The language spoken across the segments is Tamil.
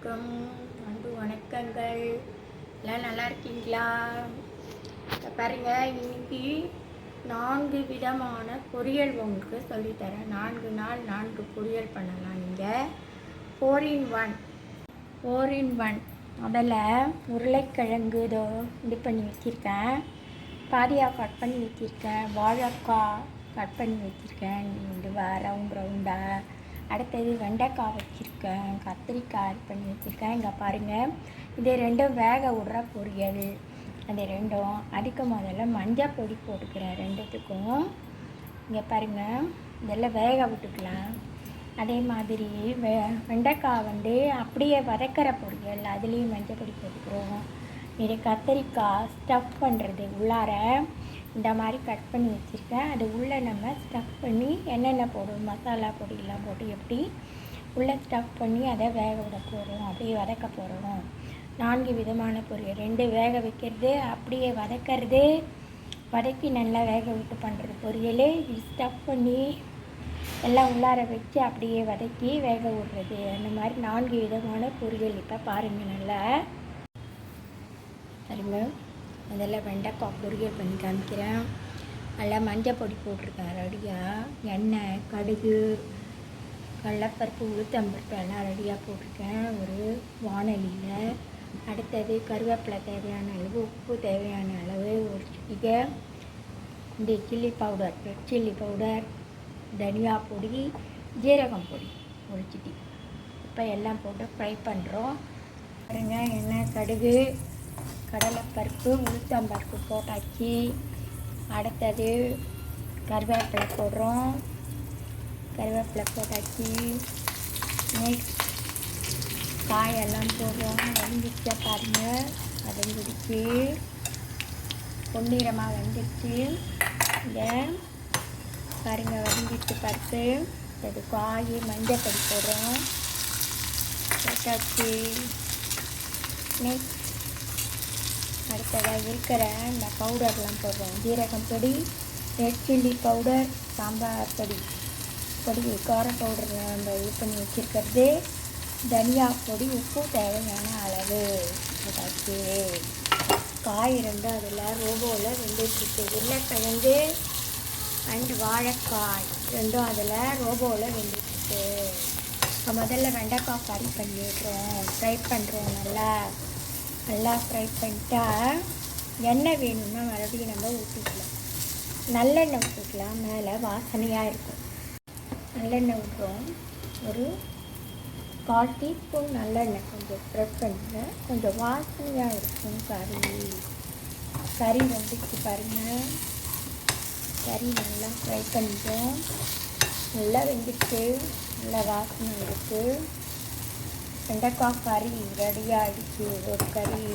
அனைவருக்கும் அன்பு வணக்கங்கள். எல்லாம் நல்லா இருக்கீங்களா? பாருங்கள், இன்னைக்கு 4 விதமான பொரியல் உங்களுக்கு சொல்லித்தரேன். 4 நாள் 4 பொரியல் பண்ணலாம். நீங்கள் 4 in 1 அதில் உருளைக்கிழங்கு இதோ இது பண்ணி வச்சுருக்கேன், பாதியாக கட் பண்ணி வச்சுருக்கேன், வாழைக்காய் கட் பண்ணி வச்சுருக்கேன், இது ரவுண்டாக. அடுத்தது வெண்டைக்காய் வச்சுருக்கேன், கத்திரிக்காய் ஆட் பண்ணி வச்சுருக்கேன். இங்கே பாருங்கள், இது ரெண்டும் வேக விடுற பொரியல். அது ரெண்டும் அதுக்கு முதல்ல மஞ்சள் பொடி போட்டுக்கிறேன் ரெண்டுத்துக்கும். இங்கே பாருங்கள், இதெல்லாம் வேக விட்டுக்கலாம். அதே மாதிரி வெண்டைக்காய் அப்படியே வதக்கிற பொரியல், அதுலேயும் மஞ்சள் பொடி போட்டுக்கிறோம். இது கத்திரிக்காய் ஸ்டஃப் பண்ணுறது உள்ளார இந்த மாதிரி கட் பண்ணி வச்சுருக்கேன். அது உள்ளே நம்ம ஸ்டஃப் பண்ணி என்னென்ன போடுவோம், மசாலா பொடியெல்லாம் போட்டு எப்படி உள்ளே ஸ்டஃப் பண்ணி அதை வேக விட போகிறோம், அப்படியே வதக்க போகிறோம். 4 விதமான பொரியல். 2 வேக வைக்கிறது, அப்படியே வதக்கிறது, வதக்கி நல்லா வேக விட்டு பண்ணுறது பொரியல். இது ஸ்டஃப் பண்ணி எல்லாம் உள்ளார வச்சு அப்படியே வதக்கி வேக விடுறது. அந்த மாதிரி 4 விதமான பொரியல். இப்போ பாருங்கள், நல்லா பாருங்கள், அதெல்லாம் வெண்டைக்காய் பொரியல் பண்ணி காமிக்கிறேன். நல்லா மஞ்சள் பொடி போட்டிருக்கேன் ரெடியாக. எண்ணெய், கடுகு, கடலைப்பருப்பு, உளுத்தம்பருப்பு எல்லாம் ரெடியாக போட்டிருக்கேன் ஒரு வாணலியில். அடுத்தது கருவேப்பிலை தேவையான அளவு, உப்பு தேவையான அளவு, ஒரு சிட்டிகை இந்த chilli powder, red chilli powder, தனியா பொடி, ஜீரகம் பொடி ஒரு சிட்டி. இப்போ எல்லாம் போட்டு ஃப்ரை பண்ணுறோம். பாருங்க, எண்ணெய், கடுகு, கடலைப்பருப்பு, உளுத்தம்பருப்பு போட்டாச்சு. அடுத்தது கருவேப்பிலை போடுறோம். கருவேப்பிலை போட்டாச்சு. நெக்ஸ்ட் காயெல்லாம் போடுறோம். வெந்துச்ச பாருங்கள், வதங்கிடுச்சு, பொன்னிறமாக வெந்துடுச்சு. இதை பாருங்கள், வதங்கிடுச்சு பருப்பு. அது காய், மஞ்சள் பொடி போடுறோம், போட்டாச்சு. நெக்ஸ்ட் அடுத்ததாக இருக்கிற இந்த பவுடர்லாம் போடுறோம். ஜீரகம் பொடி, ரெட் சில்லி பவுடர், சாம்பார் பொடி, கார பவுடர் நம்ம இது பண்ணி வச்சுருக்கிறது, தனியா பொடி, உப்பு தேவையான அளவு போட்டாச்சு. காய் ரெண்டும் அதில் ரோபோவில் வெந்துட்டுருக்கு. உருளைக்கிழங்கு அண்ட் வாழைக்காய் ரெண்டும் அதில் ரோபோவில் வெந்துட்டுருக்கு. இப்போ முதல்ல வெண்டைக்காய் கறி பண்ணிடுறோம், ஃப்ரை பண்ணுறோம். நல்லா ஃப்ரை பண்ணிட்டா எண்ணெய் வேணும்னா மறுபடியும் நம்ம ஊற்றிக்கலாம். நல்லெண்ணெய் ஊற்றிக்கலாம், மேலே வாசனையாக இருக்கும். நல்லெண்ணெய் ஊற்றுறோம், ஒரு 1/4 டீஸ்பூன் நல்லெண்ணெய் கொஞ்சம் ஸ்ப்ரெட் பண்ணுங்க, கொஞ்சம் வாசனையாக இருக்கும். கறி வந்துச்சு பாருங்கள். கறி நல்லா ஃப்ரை பண்ணிட்டோம், நல்லா வெந்துச்சு, நல்லா வாசனை இருக்குது. வெண்டைக்காய் கறி ரெடியாக ஆகிடுச்சு. ஒரு கறி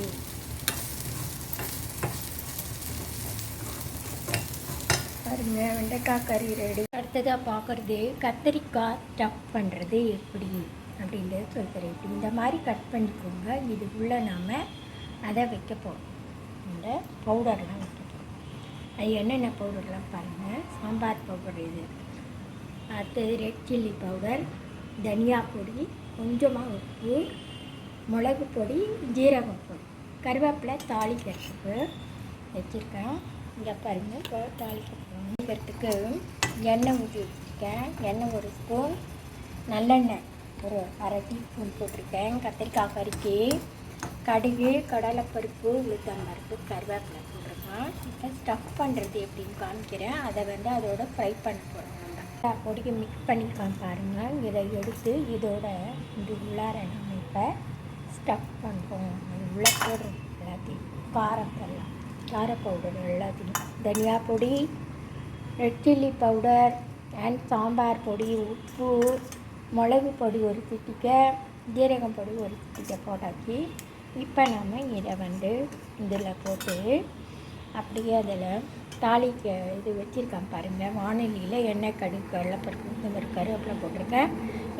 பாருங்க, வெண்டைக்காய் கறி ரெடி. அடுத்ததாக பார்க்குறது கத்திரிக்காய் ஸ்டஃப் பண்ணுறது எப்படி அப்படின்றது சொல்கிறேன். இப்படி இந்த மாதிரி கட் பண்ணிக்கோங்க. இது உள்ளே நாம் அதை வைக்க போகிறோம், இந்த பவுடர்லாம் வைக்க போகிறோம். அது என்னென்ன பவுடர்லாம் பாருங்கள். சாம்பார் பவுடர் இது, அடுத்தது ரெட் சில்லி பவுடர், தனியா பொடி, கொஞ்சமாக உப்பு, மிளகு பொடி, ஜீரகம் பொடி, கருவேப்பிலை தாளிக்கிறதுக்கு வச்சுருக்கேன். இங்கே பாருங்கள், இப்போ தாளிக்கிறதுக்கு எண்ணெய் ஊற்றி வச்சுருக்கேன். எண்ணெய் ஒரு ஸ்பூன், நல்லெண்ணெய் ஒரு 1/2 டீஸ்பூன் போட்டிருக்கேன். கத்திரிக்காய் கறிக்கு கடுகு, கடலைப்பருப்பு, உளுத்தம்பருப்பு, கருவேப்பிலை போட்டிருக்கேன். இப்போ ஸ்டஃப் பண்ணுறது எப்படின்னு காமிக்கிறேன். அதை அதோட ஃப்ரை பண்ண போகிறோம். பொடிக்கு மிக்ஸ் பண்ணிக்கலாம் பாருங்கள். இதை எடுத்து இதோட இது உள்ளார நம்ம இப்போ ஸ்டஃப் பண்ணுறோம். அது உள்ளே போடுறோம் எல்லாத்தையும், காரத்தெல்லாம், கார பவுடர் எல்லாத்தையும், தனியா பொடி, red chilli powder and sambar பொடி, உப்பு, மிளகு பொடி ஒரு சிட்டிக்கை, ஜீரகம் பொடி ஒரு சிட்டிக்கை போட்டாச்சு. இப்போ நம்ம இதை இதில் போட்டு அப்படியே அதில் தாளிக்க இது வச்சுருக்கேன் பாருங்கள். வானொலியில் எண்ணெய், கடுகு, கடலைப்பருப்பு, இந்த மாதிரி கருவேப்பிலை போட்டிருக்கேன்.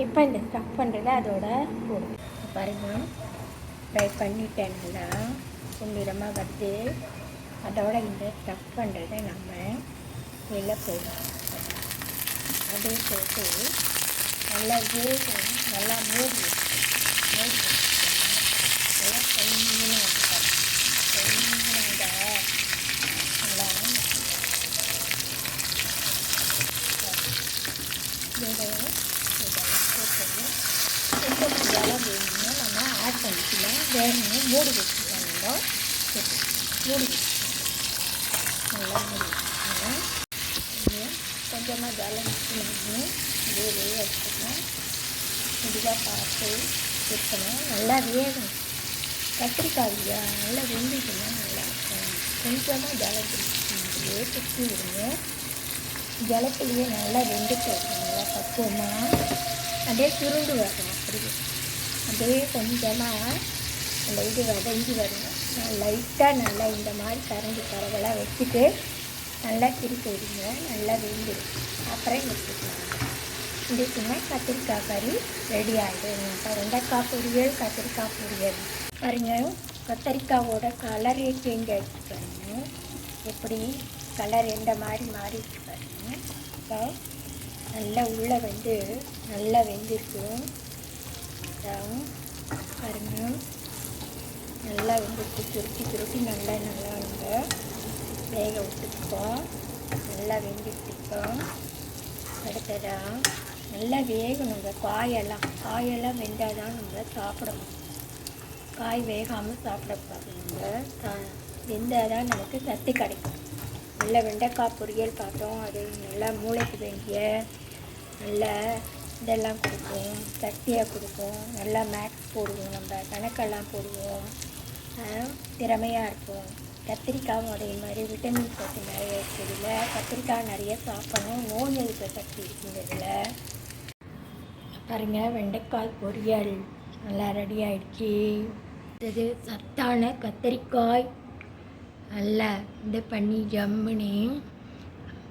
இப்போ இந்த ஸ்டஃப் பண்ணுறத அதோட போடுவேன் பாருங்கள். ஃப்ரை பண்ணிட்டேன், நல்லா பொன்னிறமாக வருது. அதோட இந்த ஸ்டஃப் பண்ணுறதை நம்ம இதில் போடுவோம். அதே போட்டு நல்லா மூடி வேணும்னு மூடி வச்சுக்கணும். மூடி நல்லா மூடி வச்சுக்கணும். கொஞ்சமாக ஜலம் வச்சுக்கணும். இதே வச்சுக்கணும். இதுதான் பார்த்து வைக்கணும். நல்லா வேகணும். கத்திரிக்காய் நல்லா வெந்துச்சுன்னா நல்லா இருக்கும். கொஞ்சமாக ஜலம் பிடிச்சிக்கிட்டே சுற்றி விடுங்க. ஜலத்துலேயே நல்லா வெந்துட்டு இருக்கும். நல்லா பக்குவமாக அப்படியே சுருண்டு வரணும். அப்படியே கொஞ்சமாக அந்த இது வதங்கி வரணும். லைட்டாக நல்லா இந்த மாதிரி கரண்டி பரவலாக வச்சுட்டு நல்லா திருப்பி விடுங்க. நல்லா வெந்துடும். அப்புறம் வச்சுக்கலாம். இதுக்குமே கத்திரிக்காய் கறி ரெடி ஆகிடும். வெண்டைக்காய் பொரியல், கத்திரிக்காய் பொரியல். பாருங்க, கத்திரிக்காவோட கலரே சேஞ்ச் ஆகிடுச்சு. பாருங்க எப்படி கலர் எந்த மாதிரி மாறிடுச்சு பாருங்க. இப்போ நல்லா உள்ளே வந்து நல்லா வெந்திருக்கும். பாருங்க நல்லா வெந்துருக்கு. சுருட்டி நல்லா நம்ம வேக விட்டுருக்கோம். நல்லா வெந்துட்டுருக்கோம். அடுத்ததாக நல்லா வேகணுங்க. காயெல்லாம் வெந்தால் தான் நம்ம சாப்பிடணும். காய் வேகாமல் சாப்பிடக்கூடாது. நம்ம வெந்தால் தான் நமக்கு சத்து கிடைக்கும். நல்லா வெண்டைக்காய் பொரியல் பார்த்தோம். அது நல்லா மூளைக்கு வேண்டிய நல்லா இதெல்லாம் கொடுக்கும், சக்தியாக கொடுக்கும். நல்லா மேக்ஸ் போடுவோம், நம்ம கணக்கெல்லாம் போடுவோம், திறமையாக இருக்கும். கத்திரிக்காயும் அதே மாதிரி விட்டமின் சத்து நிறைய இருக்குதுல. கத்திரிக்காய் நிறைய சாப்பிடணும். நோய் எதிர்ப்பு சக்தி இருக்குங்கிறதுல. பாருங்கள், வெண்டைக்காய் பொரியல் நல்லா ரெடி ஆகிடுச்சி. இது சத்தான கத்திரிக்காய் நல்லா இது பண்ணி ஜம்முன்னு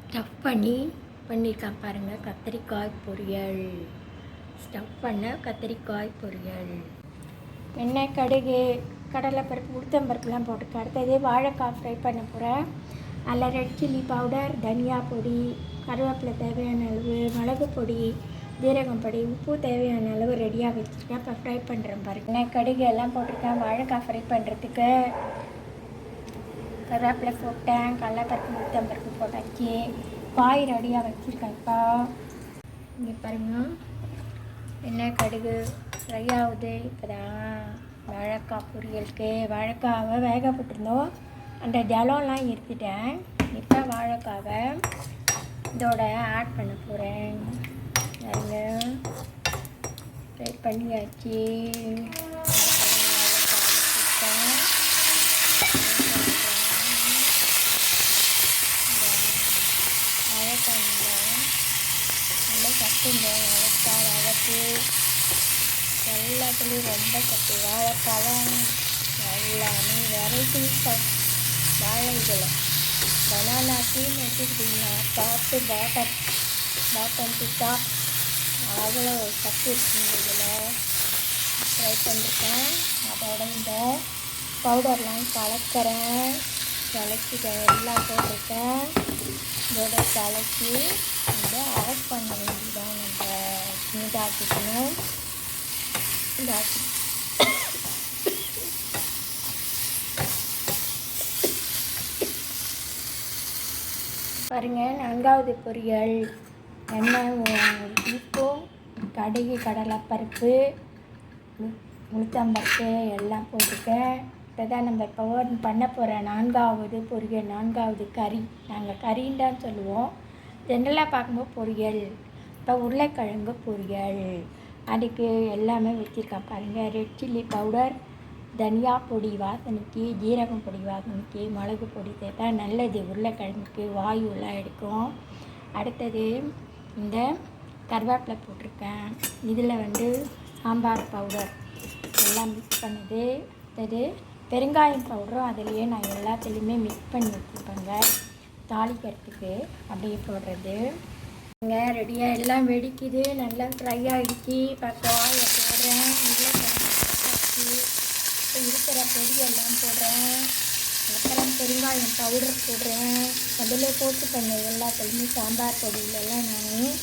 ஸ்டஃப் பண்ணியிருக்கான் பாருங்கள். கத்திரிக்காய் பொரியல், ஸ்டஃப் பண்ண கத்திரிக்காய் பொரியல். எண்ணெய், கடுகு, கடலைப்பருப்பு, உளுத்தம்பருப்புலாம் போட்டுக்க. அடுத்தது வாழைக்காய் ஃப்ரை பண்ண போகிறேன். அதில் ரெட் சில்லி பவுடர், தனியா பொடி, கருவேப்பிலை தேவையான அளவு, மிளகு பொடி, ஜீரகம் பொடி, உப்பு தேவையான அளவு ரெடியாக வச்சுருக்கேன். இப்போ ஃப்ரை பண்ணுறேன் பாருங்கள். எண்ணெய், கடுகு எல்லாம் போட்டிருக்கேன். வாழைக்காய் ஃப்ரை பண்ணுறதுக்கு கருவேப்பிலை போட்டேன். கடலைப்பருப்பு, உளுத்தம்பருப்பு போட்டாச்சு. காய் ரெடியாக வச்சுருக்கேன். இப்போ இங்கே பாருங்கள், எண்ணெய், கடுகு ஃப்ரை ஆகுது. இப்போ தான் வாழைக்காய் பொரியலுக்கு வாழைக்காவை வேக போட்டிருந்தோம். அந்த ஜலம்லாம் எடுத்துட்டேன். இப்போ வாழைக்காவை இதோட ஆட் பண்ண போகிறேன். பாருங்க, ஃப்ரை பண்ணியாச்சு. வாழைக்காய் நல்லா சத்துங்க. வாழைக்காய் வளர்த்து எல்லாத்துலேயும் ரொம்ப சத்து. வாழைக்காய் எல்லாமே வெரைட்டி வாழை இதில் பனானா டீன்னு எடுத்துக்கிட்டிங்கன்னா டாப்பு பாட்டம் டு டாப் அவ்வளோ சத்து இருக்குங்க. இதில் ஃப்ரை பண்ணிருக்கேன். அதோட இந்த பவுடர்லாம் கலக்கிறேன். கலக்கிட்டேன், எல்லாம் போட்டிருக்கேன். இதோட கலக்கி இதை ஆட் பண்ண வேண்டியதான். நம்ம இதாக்கிக்கணும். இதாக்கி பாருங்கள், 4வது பொரியல். எண்ணெய் உப்பும், கடுகு, கடலைப்பருப்பு, உளுத்தம்பருப்பு எல்லாம் போட்டுக்கேன். இப்போ தான் நம்ம இப்போ பண்ண போகிற 4வது பொரியல், 4வது கறி. நாங்கள் கறின்னு தான் சொல்லுவோம். ஜென்ரலாக பார்க்கும்போது பொரியல். இப்போ உருளைக்கிழங்கு பொரியல். அதுக்கு எல்லாமே வச்சுருக்கேன் பாருங்கள். ரெட் சில்லி பவுடர், தனியா பொடி வாசனைக்கு, ஜீரகம் பொடி வாசனைக்கு, மிளகு பொடி சேர்த்தா நல்லது. உருளைக்கிழங்குக்கு வாயுலாம் எடுக்கும். அடுத்தது இந்த கருவேப்பிலை போட்டிருக்கேன். இதில் வந்து சாம்பார் பவுடர் எல்லாம் மிக்ஸ் பண்ணுது. அடுத்தது பெருங்காயம் பவுடரும் அதிலேயே நான் எல்லாத்துலேயுமே மிக்ஸ் பண்ணி வச்சுருப்பேங்க. தாளிக்கிறதுக்கு அப்படியே போடுறது. இங்கே ரெடியாக எல்லாம் வெடிக்குது. நல்லா ஃப்ரை ஆகிடுச்சு. இப்போ காயை போடுறேன். இப்போ இருக்கிற பொடியெல்லாம் போடுறேன். அப்புறம் பெருங்காயம் பவுடர் போடுறேன். அதிலே போட்டு பண்ண எல்லாத்துலேயுமே சாம்பார் பொடியிலெல்லாம் நான்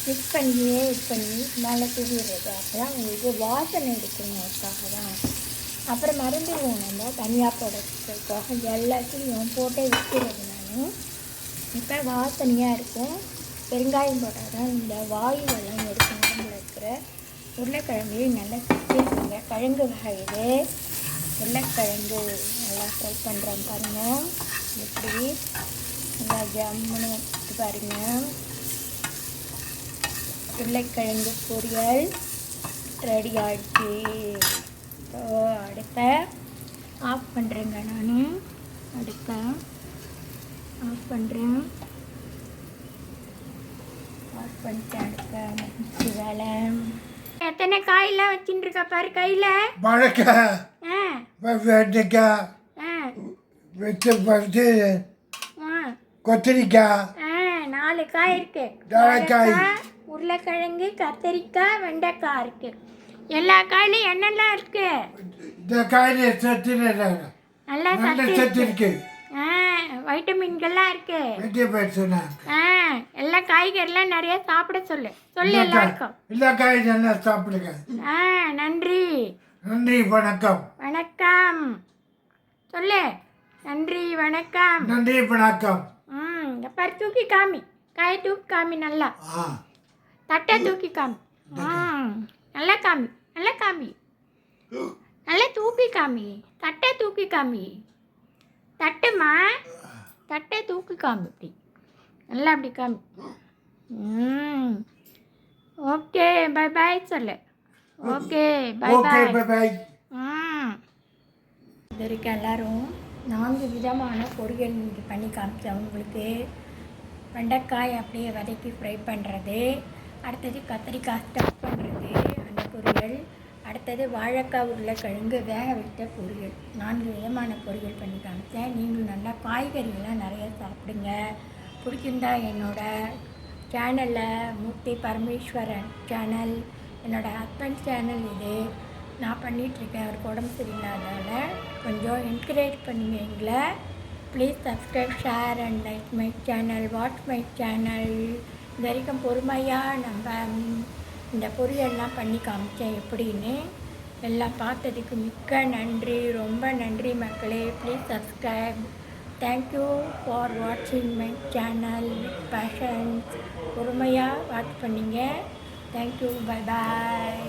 மிக்ஸ் பண்ணியே இது பண்ணி மேலே தூவிடுறது. அப்போ தான் உங்களுக்கு வாசனை எடுக்கணுக்காக தான். அப்புறம் மறந்துடுவோம் நம்ம தனியாக போடுறதுக்காக எல்லாத்தையும் போட்டே வைக்கிறது. நான் இப்போ வாசனையாக இருக்கும். பெருங்காயம் போட்டால் தான் இந்த வாயுவெல்லாம் எடுக்கணும். நம்மள இருக்கிற உருளைக்கிழங்கையும் நல்லா சுற்றிருக்குங்க. கிழங்கு வகையில் உருளைக்கிழங்கு நல்லா ஃப்ரை பண்ணுறேன் பாருங்கள். எப்படி நல்லா ஜம்முன்னு பாருங்கள். உருளைக்கிழங்கு பொரியல் ரெடி ஆகிடுச்சு. ஸோ அடுத்த ஆஃப் பண்ணுறேங்க. நான் அடுத்த ஆஃப் பண்ணுறேன். ஆஃப் பண்ணிட்டு அடுத்த மிக்ஸி வேலை. எத்தனை காயெல்லாம் வச்சுட்டு இருக்கா பாரு கையில். வாழைக்காய், வெண்டைக்காய், கொத்தரிக்காய், 4 காய் இருக்கு. வாழைக்காய், உருளைக்கிழங்கு, கத்திரிக்காய், வெண்டைக்காய் இருக்கு. எல்லா காயிலும் என்னெல்லாம் இருக்கு? இந்த காயில சத்து நல்லா சத்து இருக்கு. வைட்டமின்கள்லாம் இருக்கு. எல்லா காய்கறிலாம் நிறைய சாப்பிட சொல்லு எல்லாருக்கும். எல்லா காயும் நல்லா சாப்பிடுங்க. நன்றி. நன்றி, வணக்கம். வணக்கம் சொல்லு. நன்றி, வணக்கம். நன்றி, வணக்கம். பாரு, தூக்கி காமி. காயை தூக்கி காமி. நல்லா தட்டை தூக்கி காமி. நல்லா காமி. நல்லா காமி. நல்லா தூக்கி காமி. தட்டை தூக்கி காமி. தட்டுமா, தட்டை தூக்கி காமி. இப்படி நல்லா அப்படி காமி. ஓகே, பை பாய் சொல்லு. Okay, bye bye. இது வரைக்கும் எல்லோரும் 4 விதமான பொரியல் இன்றைக்கி பண்ணி காமிச்சேன் உங்களுக்கு. வெண்டைக்காய் அப்படியே வதக்கி ஃப்ரை பண்ணுறது, அடுத்தது கத்திரிக்காய் ஸ்டஃப் பண்ணுறது அந்த பொரியல், அடுத்தது வாழைக்காய் உருளைக்கிழங்கு வேக வைத்த பொரியல். 4 விதமான பொரியல் பண்ணி காமிச்சேன். நீங்களும் நல்லா காய்கறிகள்லாம் நிறைய சாப்பிடுங்க. பிடிச்சிருந்தா என்னோடய சேனலில் மூர்த்தி பரமேஸ்வரன் சேனல், என்னோடய ஹஸ்பண்ட் சேனல் இது. நான் பண்ணிகிட்ருக்கேன். அவருக்கு உடம்பு சரியில்லாததால் கொஞ்சம் என்கரேஜ் பண்ணுங்க எங்களை. Please subscribe, share and like my channel, watch my channel. இது வரைக்கும் பொறுமையாக நம்ம இந்த பொரியல்லாம் பண்ணி காமிச்சேன் எப்படின்னு. எல்லாம் பார்த்ததுக்கு மிக்க நன்றி. ரொம்ப நன்றி மக்களே. Please subscribe. தேங்க்யூ ஃபார் வாட்சிங் மை சேனல் வித் பேஷன்ஸ். பொறுமையாக வாட்ச் பண்ணிங்க. தேங்க்யூ. Bye bye.